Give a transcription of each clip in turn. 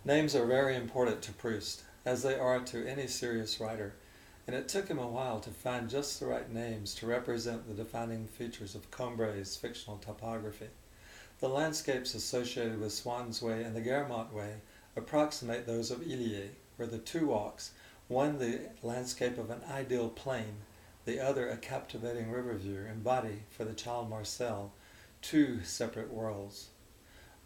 Names are very important to Proust, as they are to any serious writer, and it took him a while to find just the right names to represent the defining features of Combray's fictional topography. The landscapes associated with Swann's Way and the Guermantes Way approximate those of Illiers, where the two walks, one the landscape of an ideal plain, the other a captivating river view, embody, for the child Marcel, two separate worlds.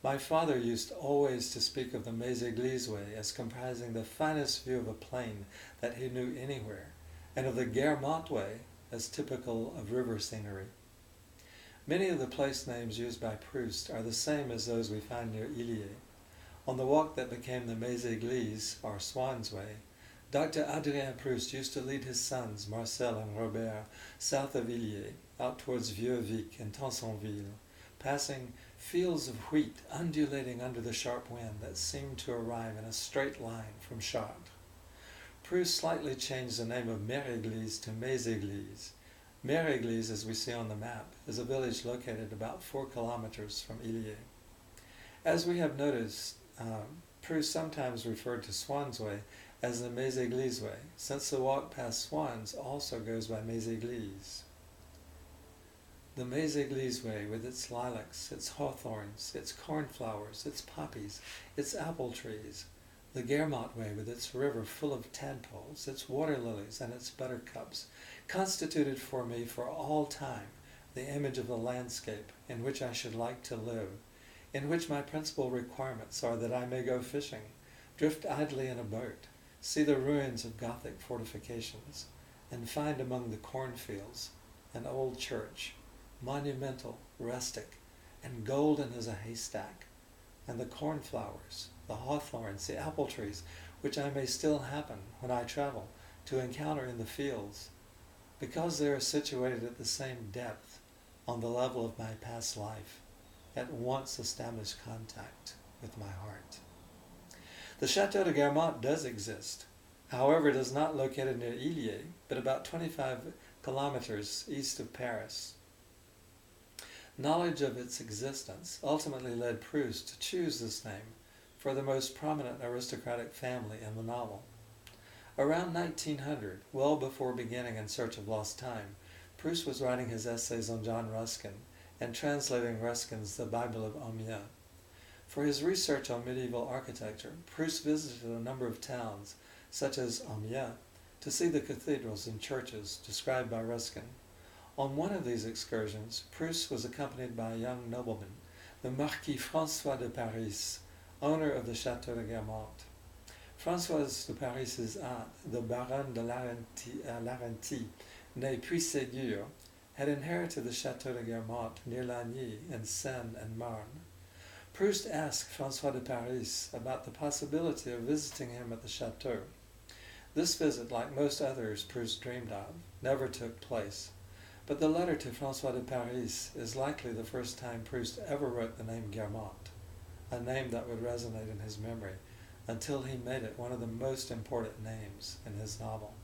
My father used always to speak of the Méséglise Way as comprising the finest view of a plain that he knew anywhere, and of the Guermantes Way as typical of river scenery. Many of the place names used by Proust are the same as those we find near Illiers. On the walk that became the Méséglise, or Swann's Way, Dr. Adrien Proust used to lead his sons, Marcel and Robert, south of Illiers, out towards Vieux-Vic and Tansonville, passing fields of wheat undulating under the sharp wind that seemed to arrive in a straight line from Chartres. Proust slightly changed the name of Méréglise to Méséglise. Méréglise, as we see on the map, is a village located about 4 kilometers from Illiers. As we have noticed, Proust sometimes referred to Swann's Way as the Méséglise Way, since the walk past Swann's also goes by Méséglise. The Méséglise Way, with its lilacs, its hawthorns, its cornflowers, its poppies, its apple trees. The Guermantes Way, with its river full of tadpoles, its water lilies, and its buttercups, constituted for me for all time the image of the landscape in which I should like to live, in which my principal requirements are that I may go fishing, drift idly in a boat, see the ruins of Gothic fortifications, and find among the cornfields an old church, monumental, rustic, and golden as a haystack, and the cornflowers, the hawthorns, the apple trees, which I may still happen, when I travel, to encounter in the fields, because they are situated at the same depth, on the level of my past life, at once established contact with my heart. The Chateau de Guermantes does exist. However, it is not located near Illiers, but about 25 kilometers east of Paris. Knowledge of its existence ultimately led Proust to choose this name for the most prominent aristocratic family in the novel. Around 1900, well before beginning In Search of Lost Time, Proust was writing his essays on John Ruskin and translating Ruskin's The Bible of Amiens. For his research on medieval architecture, Proust visited a number of towns, such as Amiens, to see the cathedrals and churches described by Ruskin. On one of these excursions, Proust was accompanied by a young nobleman, the Marquis François de Paris, owner of the Château de Guermantes. Françoise de Paris's aunt, the Baronne de Larentie, née Puységur, had inherited the Château de Guermantes near Lagny in Seine and Marne. Proust asked François de Paris about the possibility of visiting him at the chateau. This visit, like most others Proust dreamed of, never took place. But the letter to François de Paris is likely the first time Proust ever wrote the name Guermantes, a name that would resonate in his memory until he made it one of the most important names in his novel,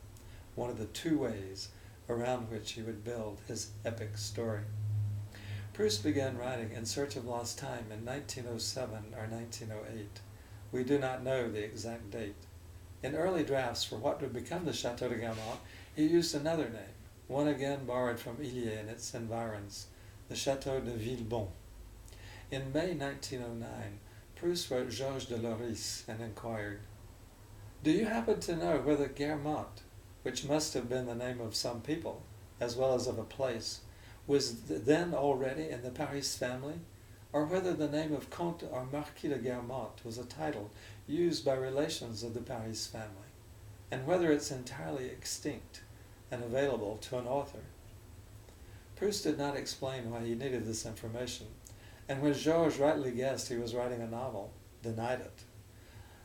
one of the two ways around which he would build his epic story. Proust began writing In Search of Lost Time in 1907 or 1908. We do not know the exact date. In early drafts for what would become the Château de Guermantes, he used another name, one again borrowed from Illiers and its environs, the Château de Villebon. In May 1909, Proust wrote Georges de Loris and inquired, "Do you happen to know whether Guermantes, which must have been the name of some people, as well as of a place, was then already in the Paris family, or whether the name of Comte or Marquis de Guermantes was a title used by relations of the Paris family, and whether it's entirely extinct and available to an author?" Proust did not explain why he needed this information, and when Georges rightly guessed he was writing a novel, denied it.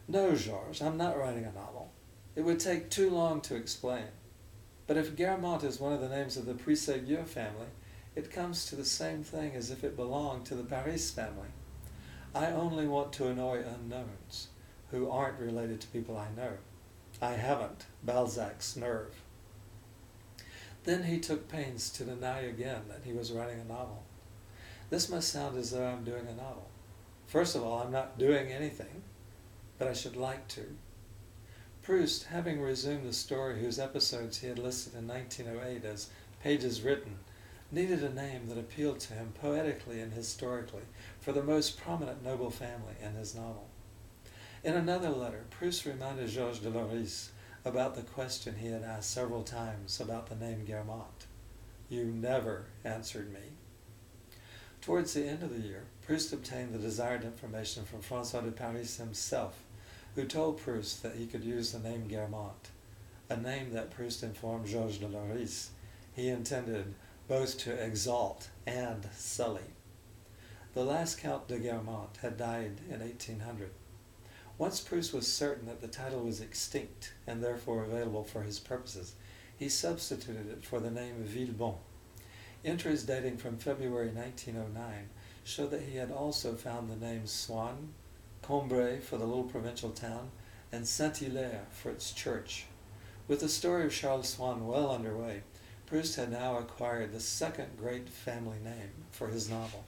"No, Georges, I'm not writing a novel. It would take too long to explain. But if Guermantes is one of the names of the Puységur family, it comes to the same thing as if it belonged to the Paris family. I only want to annoy unknowns, who aren't related to people I know. I haven't Balzac's nerve." Then he took pains to deny again that he was writing a novel. This must sound as though I'm doing a novel. First of all, I'm not doing anything. but I should like to. Proust, having resumed the story whose episodes he had listed in 1908 as pages written, needed a name that appealed to him poetically and historically for the most prominent noble family in his novel. In another letter, Proust reminded Georges de Loris about the question he had asked several times about the name Guermantes. "You never answered me." Towards the end of the year, Proust obtained the desired information from François de Paris himself, who told Proust that he could use the name Guermantes, a name that Proust informed Georges de Loris he intended both to exalt and sully. The last Count de Guermantes had died in 1800. Once Proust was certain that the title was extinct and therefore available for his purposes, he substituted it for the name Villebon. Entries dating from February 1909 show that he had also found the names Swann, Combray for the little provincial town, and Saint-Hilaire for its church. With the story of Charles Swann well underway, Proust had now acquired the second great family name for his novel.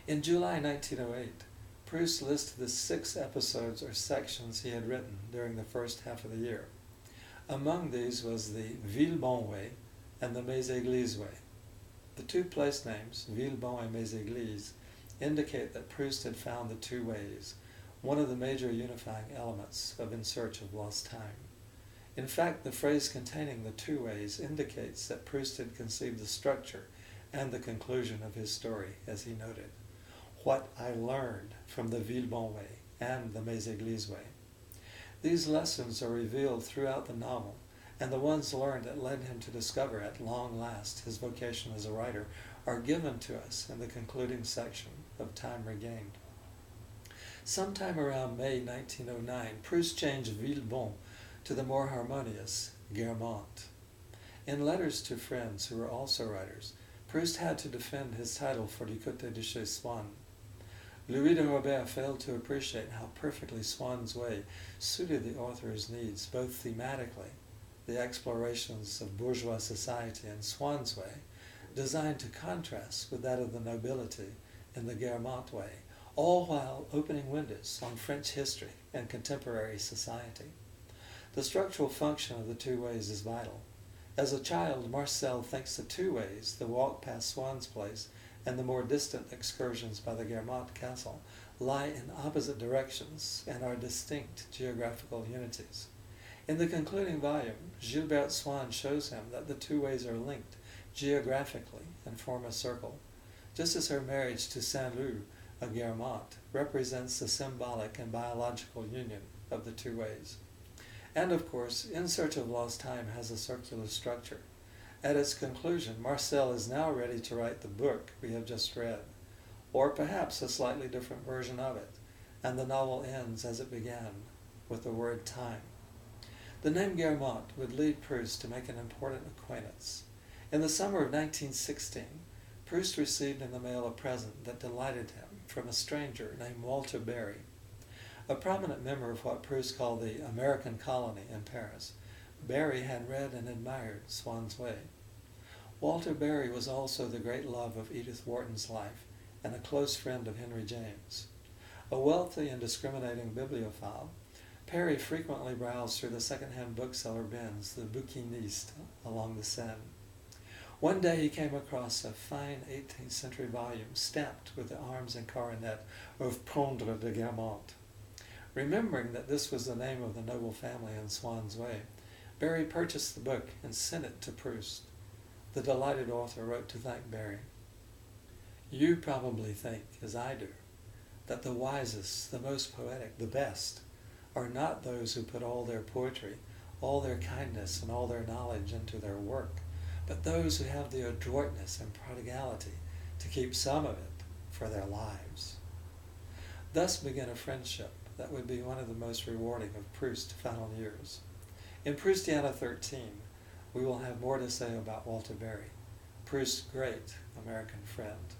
In July 1908, Proust listed the 6 episodes or sections he had written during the first half of the year. Among these was the Villebon way and the Méséglise way. The 2 place names, Villebon and Méséglise, indicate that Proust had found the 2 ways, one of the major unifying elements of In Search of Lost Time. In fact, the phrase containing the 2 ways indicates that Proust had conceived the structure and the conclusion of his story, as he noted. What I learned from the Villebon way and the Méséglise way. These lessons are revealed throughout the novel, and the ones learned that led him to discover at long last his vocation as a writer are given to us in the concluding section of Time Regained. Sometime around May 1909, Proust changed Villebon to the more harmonious Guermantes. In letters to friends who were also writers, Proust had to defend his title for Du Côté de chez Swann. Louis de Robert failed to appreciate how perfectly Swann's way suited the author's needs, both thematically, the explorations of bourgeois society in Swann's way, designed to contrast with that of the nobility in the Guermantes way, all while opening windows on French history and contemporary society. The structural function of the 2 ways is vital. As a child, Marcel thinks the 2 ways, the walk past Swann's place and the more distant excursions by the Guermantes castle, lie in opposite directions and are distinct geographical unities. In the concluding volume, Gilbert Swann shows him that the 2 ways are linked geographically and form a circle, just as her marriage to Saint-Loup, a Guermantes, represents the symbolic and biological union of the 2 ways. And of course, In Search of Lost Time has a circular structure. At its conclusion, Marcel is now ready to write the book we have just read, or perhaps a slightly different version of it, and the novel ends as it began, with the word time. The name Guermantes would lead Proust to make an important acquaintance. In the summer of 1916, Proust received in the mail a present that delighted him from a stranger named Walter Berry, a prominent member of what Proust called the American colony in Paris. Berry had read and admired Swann's way. Walter Berry was also the great love of Edith Wharton's life and a close friend of Henry James. A wealthy and discriminating bibliophile, Perry frequently browsed through the second-hand bookseller bins, the bouquiniste, along the Seine. One day he came across a fine 18th century volume stamped with the arms and coronet of Prendre de Guermantes. Remembering that this was the name of the noble family in Swann's way, Berry purchased the book and sent it to Proust. The delighted author wrote to thank Berry. "You probably think, as I do, that the wisest, the most poetic, the best, are not those who put all their poetry, all their kindness, and all their knowledge into their work, but those who have the adroitness and prodigality to keep some of it for their lives." Thus began a friendship that would be one of the most rewarding of Proust's final years. In Proustiana 13, we will have more to say about Walter Berry, Proust's great American friend.